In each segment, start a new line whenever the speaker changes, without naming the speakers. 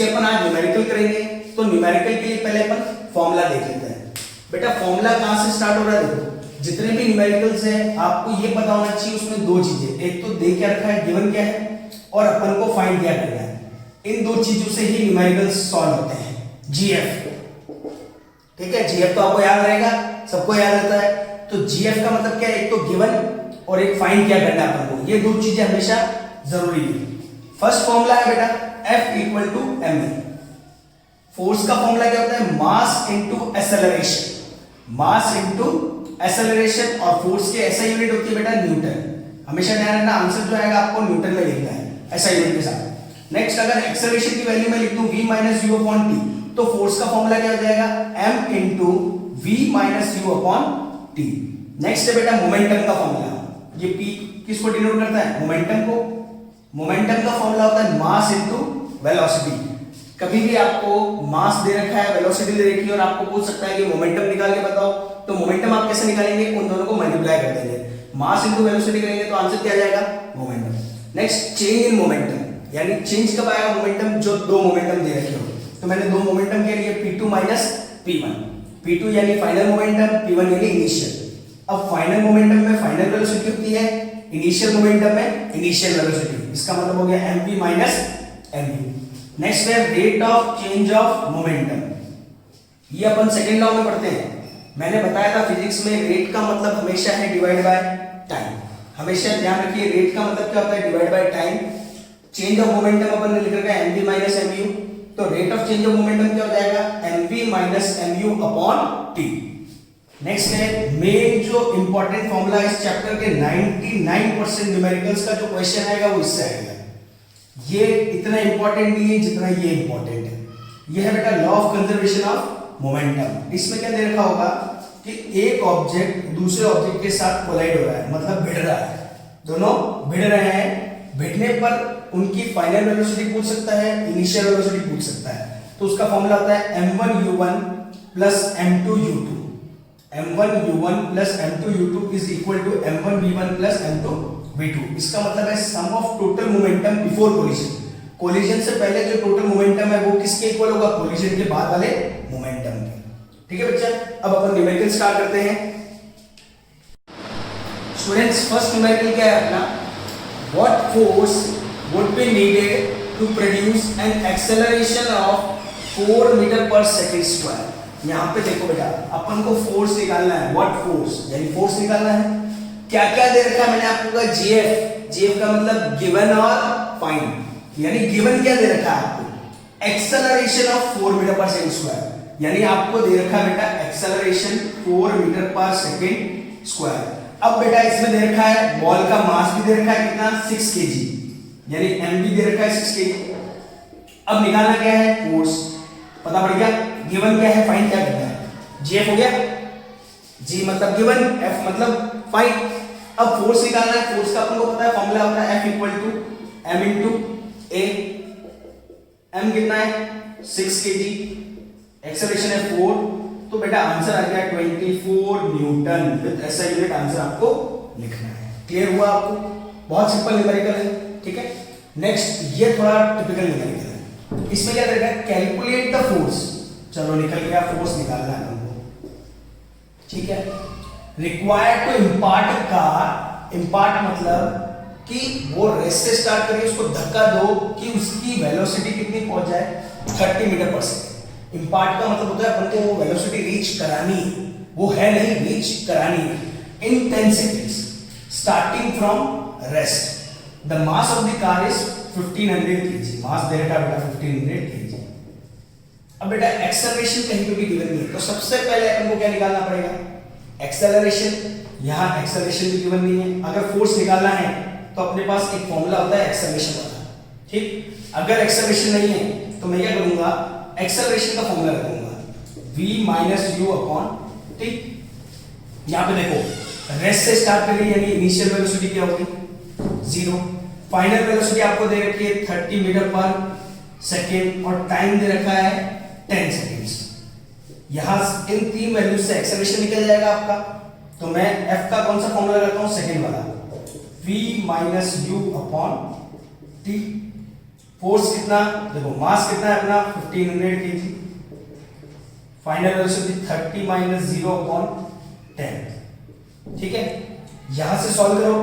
इसके अपन आज न्यूमेरिकल करेंगे। तो न्यूमेरिकल के लिए पहले अपन फॉर्मूला देख लेते हैं। बेटा फॉर्मूला कहां से स्टार्ट हो रहा है, देखो जितने भी न्यूमेरिकल्स हैं आपको ये पता होना चाहिए उसमें दो चीजें, एक तो दे क्या रखा है, गिवन क्या है, और अपन को फाइंड क्या करना है। इन दो चीजों से ही न्यूमेरिकल्स सॉल्व होते हैं। जीएफ, ठीक है, जीएफ तो आपको याद रहेगा, सबको याद रहता है। तो जीएफ का मतलब क्या है, एक तो गिवन और एक फाइंड क्या करना है अपन को, ये दो चीजें हमेशा जरूरी है। फर्स्ट फॉर्मूला है बेटा F equal to m. Force का फॉर्मूला क्या होता है, mass into acceleration, mass into acceleration, और फोर्स की ऐसा यूनिट होती है बेटा न्यूटन। हमेशा ध्यान रखना, आंसर जो आएगा आपको न्यूटन में लिखना है ऐसा यूनिट के साथ। नेक्स्ट अगर एक्सेलरेशन की वैल्यू में लिख दूं v minus u upon t, तो फोर्स का फॉर्मूला क्या हो जाएगा, m into v minus u upon t. Next है बेटा मोमेंटम का फॉर्मूला, ये p किसको डिनोट करता है, मोमेंटम को। मोमेंटम का फॉर्मूला होता है मास इनटू वेलोसिटी। कभी भी आपको मास दे रखा है, वेलोसिटी दे रखी है और आपको पूछ सकता है कि मोमेंटम निकाल के बताओ, तो मोमेंटम आप कैसे निकालेंगे, उन दोनों को मल्टीप्लाई कर देंगे, मास इनटू वेलोसिटी करेंगे तो आंसर क्या आ जाएगा, momentum. Next change in momentum, यानी चेंज कब आएगा मोमेंटम, जो दो मोमेंटम दे रखे हो। तो मैंने दो मोमेंटम के लिए P2 माइनस P1, P2 यानी फाइनल मोमेंटम, P1 यानी इनिशियल। अब फाइनल मोमेंटम में फाइनल वेलोसिटी होती है, इनिशियल मोमेंटम में इनिशियल वेलोसिटी, इसका मतलब हो गया mv माइनस mu। नेक्स्ट है rate of change of momentum, ये अपन सेकंड लॉ में पढ़ते हैं। मैंने बताया था फिजिक्स में रेट का मतलब हमेशा है डिवाइड बाय टाइम। हमेशा ध्यान रखिए रेट का मतलब क्या होता है, divide by time. Change of momentum अपन ने लिख रखा है mv माइनस mu, तो rate of change of momentum क्या हो जाएगा, mv minus mu upon t। Next है मेन जो इंपॉर्टेंट फॉर्मूला इस चैप्टर के 99% न्यूमेरिकल्स का जो क्वेश्चन आएगा वो इससे आएगा। ये इतना इंपॉर्टेंट नहीं है जितना ये इंपॉर्टेंट है। ये है बेटा law of conservation of momentum. इसमें क्या दे रखा होगा कि एक ऑब्जेक्ट दूसरे ऑब्जेक्ट के साथ कोलाइड हो रहा है, मतलब भिड़ रहा है, दोनों भिड़ रहे हैं। भिड़ने पर उनकी फाइनल वेलोसिटी पूछ सकता है, इनिशियल वेलोसिटी पूछ सकता है। तो उसका फॉर्मूला होता है m1u1 plus m2u2, m1u1 plus m2u2 is equal to m1v1 plus m2v2। इसका मतलब है sum of total momentum before collision. Collision से पहले जो टोटल मोमेंटम है वो किसके इक्वल होगा, कोलिजन के बाद वाले मोमेंटम के। ठीक है बच्चा, अब अपन न्यूमेरिकल स्टार्ट करते हैं। स्टूडेंट्स फर्स्ट न्यूमेरिकल क्या है अपना, what force would be needed to produce an acceleration of 4 metre per second square. यहाँ पे देखो बेटा अपन को फोर्स निकालना है, व्हाट फोर्स यानी फोर्स निकालना है। क्या क्या दे रखा है मैंने आपको कहा, जीएफ, जीएफ का मतलब गिवन और फाइंड, यानी गिवन क्या दे रखा है आपको, acceleration of 4 metre per second square, यानी आपको दे रखा है बेटा acceleration 4 metre per second square. अब बेटा इसमें दे रखा है बॉल का मास भी दे रखा है कितना, 6 kg, यानी m भी दे रखा है 6 kg। अब निकालना क्या है, फोर्स पता पड़ गया, गिवन क्या है, फाइंड क्या करना है, जीएफ हो गया, जी मतलब गिवन, एफ मतलब फाइंड। अब फोर्स निकालना है, फोर्स का अपन को पता है फॉर्मूला होता है F equal to m into a. m कितना है 6 kg, एक्सेलरेशन है 4, तो बेटा आंसर आ गया 24 न्यूटन विद ऐसा यूनिट आंसर आपको लिखना है। क्लियर हुआ आपको, बहुत सिंपल न्यूमेरिकल है। ठीक है, नेक्स्ट ये थोड़ा टिपिकल न्यूमेरिकल है। इसमें क्या रहेगा, कैलकुलेट द फोर्स, चलो निकल गया, फोर्स निकालना है हमको। ठीक है, required to impart car, impart मतलब कि वो रेस से स्टार्ट करिए, उसको धक्का दो कि उसकी वेलोसिटी कितनी पहुंच जाए, 30 मीटर पर सेकंड। इम्पार्ट का मतलब होता है अपन को वो वेलोसिटी रीच करानी है, वो है नहीं, रीच करानी है इन 10 seconds starting from rest. The mass of the car is 1500 kg, मास दे रखा बेटा 1500 kg। अब बेटा एक्सेलरेशन कहीं पे भी गिवन नहीं है, तो सबसे पहले अपन को क्या निकालना पड़ेगा, एक्सेलरेशन। यहां एक्सेलरेशन भी गिवन नहीं है। अगर फोर्स निकालना है तो अपने पास एक फॉर्मूला होता है एक्सेलरेशन वाला। ठीक, अगर एक्सेलरेशन नहीं है तो मैं क्या करूंगा, एक्सेलरेशन का फॉर्मूला रखूंगा v minus u upon T. यहां पे देखो रेस्ट से स्टार्ट करिए, यानी इनिशियल वेलोसिटी क्या होगी 0, फाइनल वेलोसिटी आपको दे रखी है 30 मीटर पर सेकेंड और टाइम दे रखा है 10 सेकेंड्स। यहां इन तीन वैल्यूज से एक्सेलरेशन निकल जाएगा आपका। तो मैं f का कौन सा फॉर्मूला लगाता हूं, सेकेंड वाला, v minus u upon T. Force कितना, देखो मास कितना है अपना 1500 kg, फाइनल वेलोसिटी 30 माइनस 0/10। ठीक है, यहां से सॉल्व करो,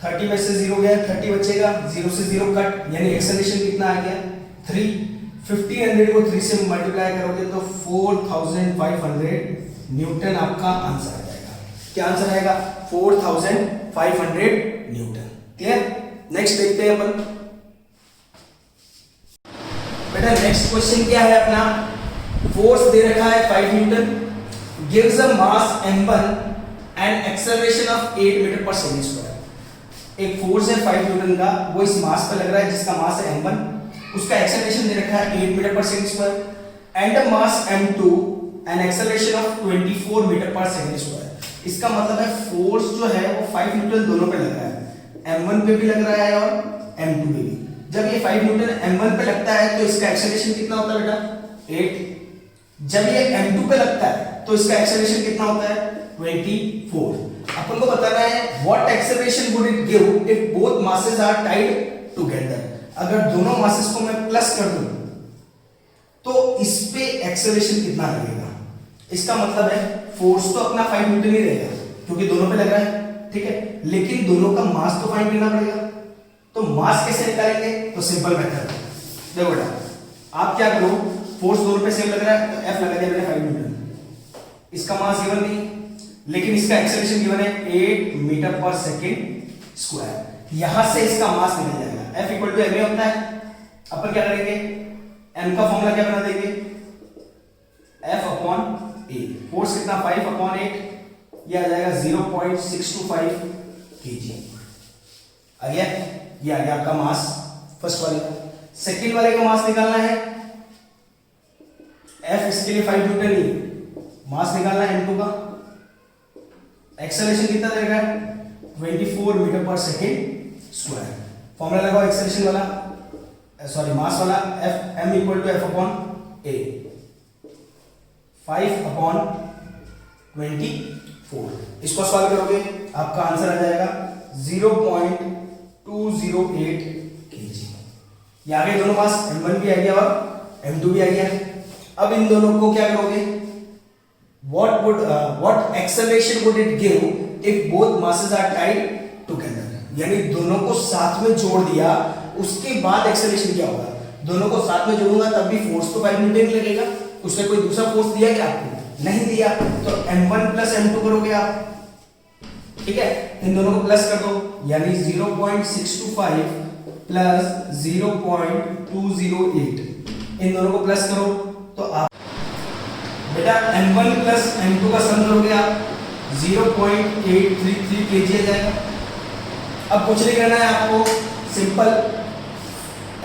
30 में से 0 गया, 30 बचेगा, 0 से 0 कट, यानी एक्सेलरेशन कितना आ गया 3। 1500 को 3 से मल्टीप्लाई करोगे तो 4500 न्यूटन आपका आंसर आ जाएगा। क्या आंसर आएगा 4500 न्यूटन। क्लियर, नेक्स्ट देखते हैं अपन। बेटा नेक्स्ट क्वेश्चन क्या है अपना, फोर्स दे रखा है 5 newton, gives a mass m1 and acceleration of 8 metre per second square. एक फोर्स है 5 न्यूटन का, वो इस मास पे लग रहा है जिसका मास है m1, उसका एक्सेलरेशन दे रखा है 8 metre per second square, and a mass m2 and acceleration of 24 metre per second square. इसका मतलब है फोर्स जो है वो 5 न्यूटन दोनों पे लग रहा है, m1 पे भी लग रहा है और m2 पे भी। जब ये 5 न्यूटन m1 पे लगता है तो इसका एक्सेलरेशन कितना होता है बेटा 8। जब ये m2 पे लगता है तो इसका एक्सेलरेशन कितना होता है 24। अपन को बताना है what acceleration would it give if both masses are tied together. अगर दोनों मासेस को मैं प्लस कर दूं तो इस पे एक्सेलरेशन कितना लगेगा। इसका मतलब है फोर्स तो अपना 5 न्यूटन ही रहेगा क्योंकि दोनों पे लग रहा है, ठीक है, लेकिन दोनों का मास तो फाइंड करना पड़ेगा। तो मास कैसे निकालेंगे, तो सिंपल मेथड। देखो बेटा आप क्या करो, फोर्स दोनों पे सेम लग रहा है तो F लगा दिया मैंने 5 न्यूटन, इसका मास गिवन नहीं लेकिन इसका एक्सेलरेशन गिवन है 8 मीटर पर सेकंड स्क्वायर। यहां से इसका मास निकल जाएगा, F इक्वल टू ma होता है। अपन क्या करेंगे, m का फॉर्मूला क्या बना देंगे F अपॉन a। फोर्स कितना 5/8, ये आ जाएगा 0.625 kg। आ गया, ये आ गया आपका मास फर्स्ट वाले का। सेकंड वाले का मास निकालना है, F इसके लिए 5 न्यूटन ही, मास निकालना है m2 का। एक्सेलरेशन कितना देगा 24 metre per second square. Formula लगाओ एक्सेलरेशन वाला, सॉरी मास वाला, F m equal to F upon a, 5/24। इसको सॉल्व करोगे आपका आंसर आ जाएगा 0.208 kg। ये आगे दोनों मास m1 भी आ गया और m2 भी आ गया। अब इन दोनों को क्या करोगे, what acceleration would it give if both masses are tied together। यानी दोनों को साथ में जोड़ दिया, उसके बाद एक्सेलरेशन क्या होगा। दोनों को साथ में जोड़ूंगा तब भी फोर्स तो 5 न्यूटन लगेगा, उसने कोई दूसरा फोर्स दिया क्या आपको, नहीं दिया। तो m1 प्लस m2 करोगे आप, ठीक है, इन दोनों को प्लस कर दो, यानी 0.625 प्लस 0.208, इन दोनों को प्लस करो तो आप बेटा m1 प्लस m2 का सम करोगे आप 0.833 kg आ जाएगा। अब कुछ नहीं करना है आपको, सिंपल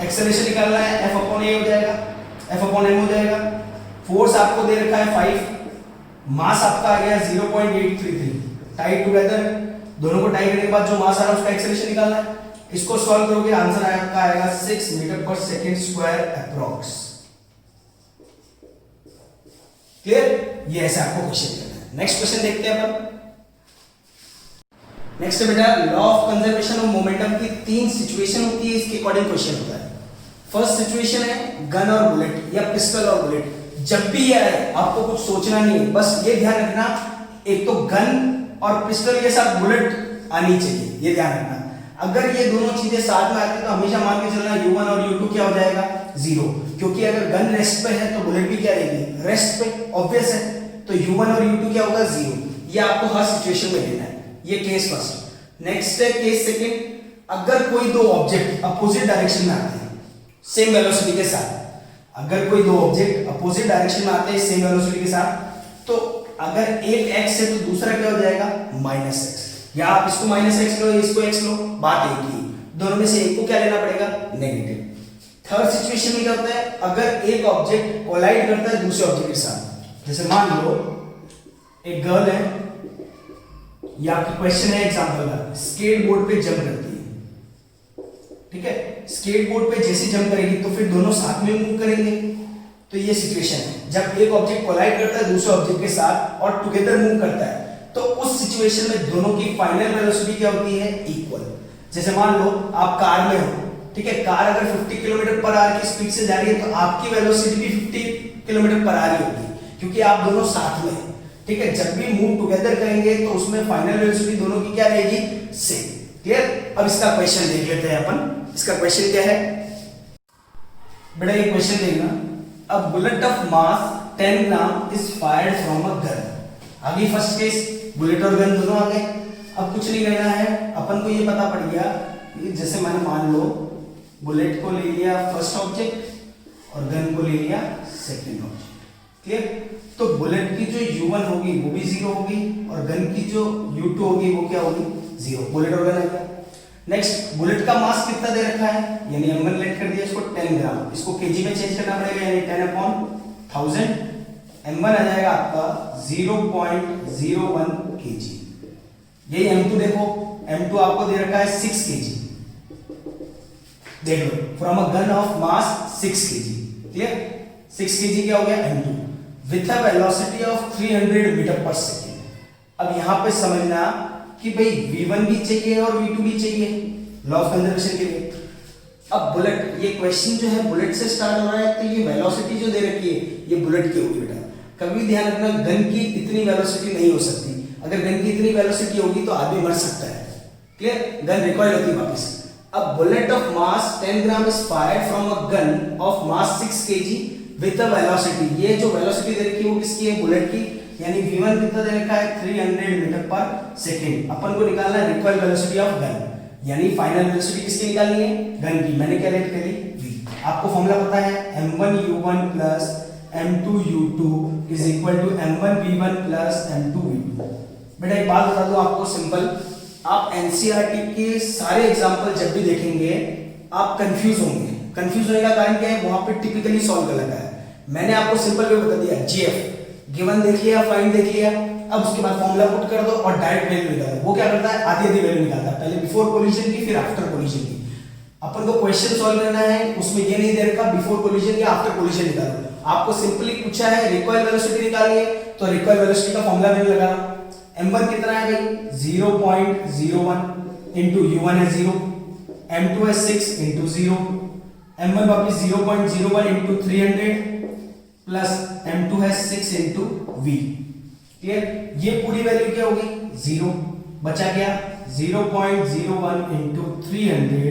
एक्सेलरेशन निकालना है, F अपॉन a हो जाएगा, F अपॉन m हो जाएगा। फोर्स आपको दे रखा है 5, मास आपका आ गया 0.833, टाइड टुगेदर, दोनों को टाइड करने के बाद जो मास आ रहा है उसका एक्सेलरेशन निकालना है। इसको सॉल्व करोगे आंसर आपका आएगा 6 metre per second square approx. Clear, ये ऐसे आपको क्वेश्चन करना है। नेक्स्ट क्वेश्चन देखते हैं अपन। नेक्स्ट है बेटा law of conservation of momentum की 3 सिचुएशन होती है, इसके अकॉर्डिंग क्वेश्चन होता है। फर्स्ट सिचुएशन है गन और बुलेट या पिस्टल और बुलेट। जब भी ये आए आपको कुछ सोचना नहीं है, बस ये ध्यान रखना एक तो गन और पिस्टल के साथ बुलेट आनी चाहिए, ये ध्यान रखना। अगर ये दोनों चीजें साथ में आती है तो हमेशा मान के चलना u1 और u2 क्या हो जाएगा 0, क्योंकि अगर गन रेस्ट पे है तो बुलेट भी क्या रहेगी रेस्ट पे, ऑब्वियस है। तो u1 और u2 क्या होगा 0। ये आपको हर सिचुएशन में लेना है। ये केस फर्स्ट। नेक्स्ट है केस सेकंड, अगर कोई दो ऑब्जेक्ट अपोजिट डायरेक्शन में आते हैं सेम वेलोसिटी के साथ, अगर कोई दो ऑब्जेक्ट अपोजिट डायरेक्शन में आते हैं सेम वेलोसिटी के साथ, तो अगर एक x है तो दूसरा क्या हो जाएगा -x, या आप इसको -x लो इसको x लो, बात एक ही, दोनों में से एक को क्या लेना पड़ेगा नेगेटिव। थर्ड सिचुएशन में क्या होता है, अगर एक ऑब्जेक्ट कोलाइड करता है दूसरे ऑब्जेक्ट के साथ, जैसे मान लो एक गर्ल है, या आपकी क्वेश्चन है एग्जांपल का, स्केट बोर्ड पे जंप करती है, ठीक है, स्केट बोर्ड पे जैसे जंप करेगी तो फिर दोनों साथ में मूव करेंगे। तो ये सिचुएशन है जब एक ऑब्जेक्ट कोलाइड करता है दूसरे ऑब्जेक्ट के साथ और टुगेदर मूव करता है, तो उस सिचुएशन में दोनों की फाइनल वेलोसिटी क्या होती है इक्वल। जैसे मान लो आप कार में हो, ठीक है, कार अगर 50 किलोमीटर पर आवर की स्पीड से जा रही है तो आपकी वेलोसिटी भी 50 किलोमीटर पर आवर होगी, क्योंकि आप दोनों साथ में हैं। ठीक है, जब भी मूव टुगेदर करेंगे तो उसमें फाइनल वेलोसिटी दोनों की क्या रहेगी, सेम। क्लियर। अब इसका क्वेश्चन देख लेते हैं अपन। इसका क्वेश्चन क्या है बेटा, ये क्वेश्चन देखना। A bullet of mass 10 gram is fired from a gun. अभी फर्स्ट केस, बुलेट और गन दोनों आ गए। अब कुछ नहीं करना है, अपन को ये पता पड़ गया कि जैसे मैंने मान लो बुलेट को ले लिया फर्स्ट ऑब्जेक्ट और गन को ले लिया सेकंड ऑब्जेक्ट। क्लियर। तो बुलेट की जो u1 होगी वो भी 0 होगी और गन की जो u2 होगी वो क्या होगी, 0। बुलेट और गन आ गया। नेक्स्ट, बुलेट का मास कितना दे रखा है, यानी m1 लेट कर दिया इसको 10 ग्राम, इसको केजी में चेंज करना पड़ेगा, यानी 10/1000। m1 आ जाएगा आपका 0.01 केजी। यही m2 देखो, m2 आपको दे रखा है 6 केजी। देख लो, from a gun of mass 6 KG. Clear. 6 KG क्या हो गया, m2 with a velocity of 300 metre per second. अब यहां पे समझना कि भाई v1 भी चाहिए और v2 भी चाहिए लॉ ऑफ कंजर्वेशन के लिए। अब बुलेट, ये क्वेश्चन जो है बुलेट से स्टार्ट हो रहा है, तो ये वेलोसिटी जो दे रखी है ये बुलेट की होगी बेटा। कभी ध्यान रखना, गन की इतनी वेलोसिटी नहीं हो सकती। अगर गन की इतनी वेलोसिटी होगी तो आदमी मर सकता है। क्लियर। गन रिकॉइल होती है वापस। अब bullet of mass 10 gram is fired from a gun of mass 6 KG with a velocity. ये जो वेलोसिटी दे रखी है वो किसकी है, बुलेट की, यानी v1 कितना दे रखा है 300 मीटर पर सेकंड। अपन को निकालना है रिकॉइल वेलोसिटी ऑफ गन, यानी फाइनल वेलोसिटी किसकी निकालनी है, गन की। मैंने क्या लेट करी, v। आपको फॉर्मूला पता है m1u1 plus m2u2 is equal to m1v1 plus m2v2। बेटा एक बात बता दूं आपको सिंपल, आप एनसीईआरटी के सारे एग्जांपल जब भी देखेंगे आप कंफ्यूज होंगे। कंफ्यूज होने का कारण क्या है, वहां पे टिपिकली सॉल्व कर लगा है। मैंने आपको सिंपल वे बता दिया, जीएफ गिवन देख लिया, फाइंड देख लिया, अब उसके बाद फॉर्मूला पुट कर दो और डायरेक्ट वैल्यू निकालो। वो क्या करता है, आधी आधी वैल्यू निकालता है, पहले बिफोर कोलिजन की फिर आफ्टर कोलिजन की। अपन को क्वेश्चन सॉल्व करना है, उसमें ये नहीं दे रखा बिफोर कोलिजन या आफ्टर कोलिजन निकालो। आपको सिंपली पूछा है रिकॉइल वेलोसिटी निकालिए, तो रिकॉइल वेलोसिटी का फॉर्मूला मैंने लगाया। m1 कितना है भाई 0.01 इंटू u1 है 0, m2 है 6 इंटू 0, m1 वापिस 0.01 इंटू 300 प्लस m2 है 6 इंटू v। क्लियर। ये पूरी वैल्यू क्या होगी 0, बचा क्या 0.01 इंटू 300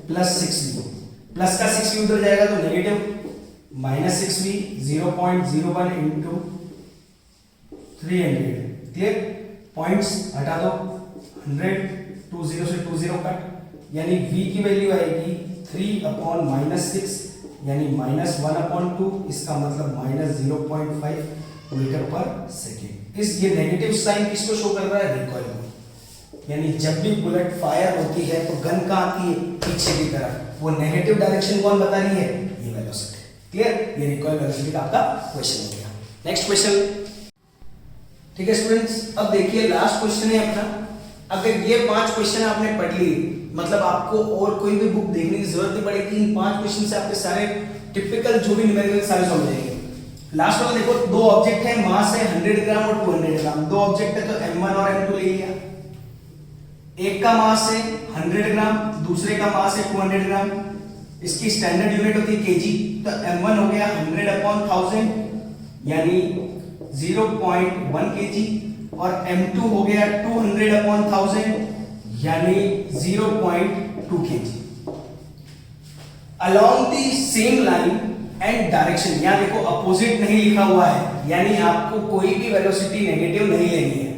प्लस 6v। प्लस का 6v उधर जाएगा तो negative minus 6v 0.01 into 300। Clear. Points हटा दो, 100 20 से 20 कट, यानी v की वैल्यू आएगी 3/-6 यानी -1/2। इसका मतलब -0.5 मीटर पर सेकेंड। इस ये नेगेटिव साइन किसको शो कर रहा है, रिकॉइल को। यानी जब भी बुलेट फायर होती है तो गन कहां आती है, पीछे की तरफ। वो नेगेटिव डायरेक्शन कौन बता रही है, ये वेलोसिटी। क्लियर। ये रिकॉइल वेलोसिटी का आपका क्वेश्चन हो गया। Next question. ठीक है स्टूडेंट्स, अब देखिए लास्ट क्वेश्चन है अपना। अगर ये 5 क्वेश्चन आपने पढ़ लिए, मतलब आपको और कोई भी बुक देखने की जरूरत नहीं पड़ेगी। इन 5 क्वेश्चन से आपके सारे टिपिकल जो भी न्यूमेरिकल सारे सॉल्व हो जाएंगे। लास्ट वाला देखो, 2 ऑब्जेक्ट है, मास है 100 ग्राम और 200 ग्राम। 2 ऑब्जेक्ट है तो m1 और m2 ले लिया। एक का मास है 100 ग्राम, दूसरे का मास है 200 ग्राम। इसकी स्टैंडर्ड यूनिट होती है केजी, तो m1 हो गया 100/1000 यानी 0.1 केजी और m2 हो गया 200/1000 यानी 0.2 KG. Along the same line and direction, यहां देखो अपोजिट नहीं लिखा हुआ है, यानी आपको कोई भी वेलोसिटी नेगेटिव नहीं लेनी है।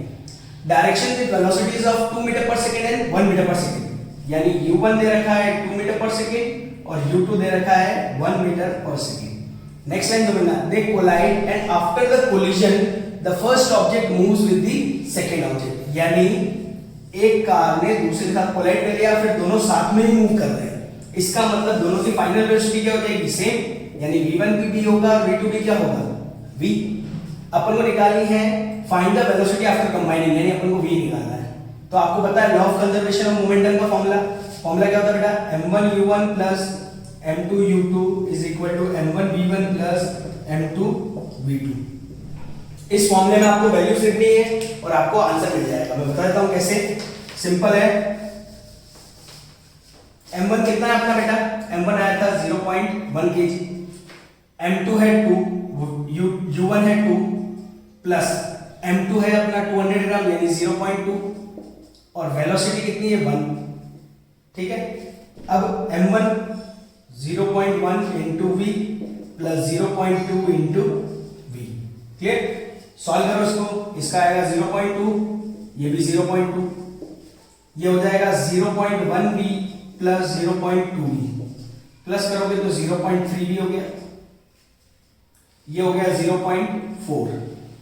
Direction with velocities of 2 metre per second and 1 metre per second, यानी u1 दे रखा है 2 मीटर पर सेकेंड और u2 दे रखा है 1 metre per second. Next line समझना, they collide and after the collision the first object moves with the second object, यानी एक car ने दूसरे के साथ कोलाइड कर लिया, फिर दोनों साथ में ही मूव कर रहे हैं। इसका मतलब दोनों की फाइनल वेलोसिटी क्या हो जाएगी, सेम, यानी v1 भी v होगा और v2 भी क्या होगा, v। अपन को निकालनी है find the velocity after combining, यानी अपन को v निकालना है। तो आपको पता है law of conservation of momentum का फॉर्मूला क्या होता है बेटा, m1u1 plus m2u2 is equal to m1v1 plus m2v2। इस फॉर्मूले में आपको वैल्यूज लिखनी है और आपको आंसर मिल जाएगा। मैं बता देता हूं कैसे, सिंपल है। m1 कितना है अपना बेटा, m1 आया था 0.1 kg, m2 है 2, u1 है 2 प्लस m2 है अपना 200 ग्राम यानी 0.2 और वेलोसिटी कितनी है 1, ठीक है। अब m1 0.1 into v plus 0.2 into v, clear. Solve करो इसको, इसका आएगा 0.2, ये भी 0.2, ये हो जाएगा 0.1 वी प्लस 0.2 वी, प्लस करोगे तो 0.3 वी हो गया, ये हो गया 0.4।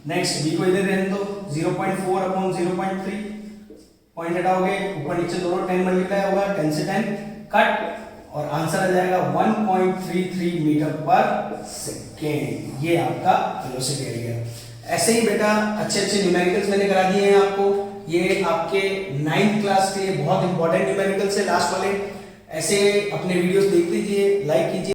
नेक्स्ट वी को इधर रहने दो, 0.4 अपॉन 0.3, पॉइंट हटाओगे, ऊपर नीचे दोनों 10 मल्टीप्लाई होगा, 10 से 10 कट और आंसर आ जाएगा 1.33 मीटर पर सेकेंड। ये आपका वेलोसिटी आ गया। ऐसे ही बेटा अच्छे अच्छे न्यूमेरिकल्स मैंने करा दिए हैं आपको, ये आपके 9th क्लास के लिए बहुत इंपॉर्टेंट न्यूमेरिकल्स है लास्ट वाले। ऐसे अपने वीडियोस देख लीजिए, लाइक कीजिए।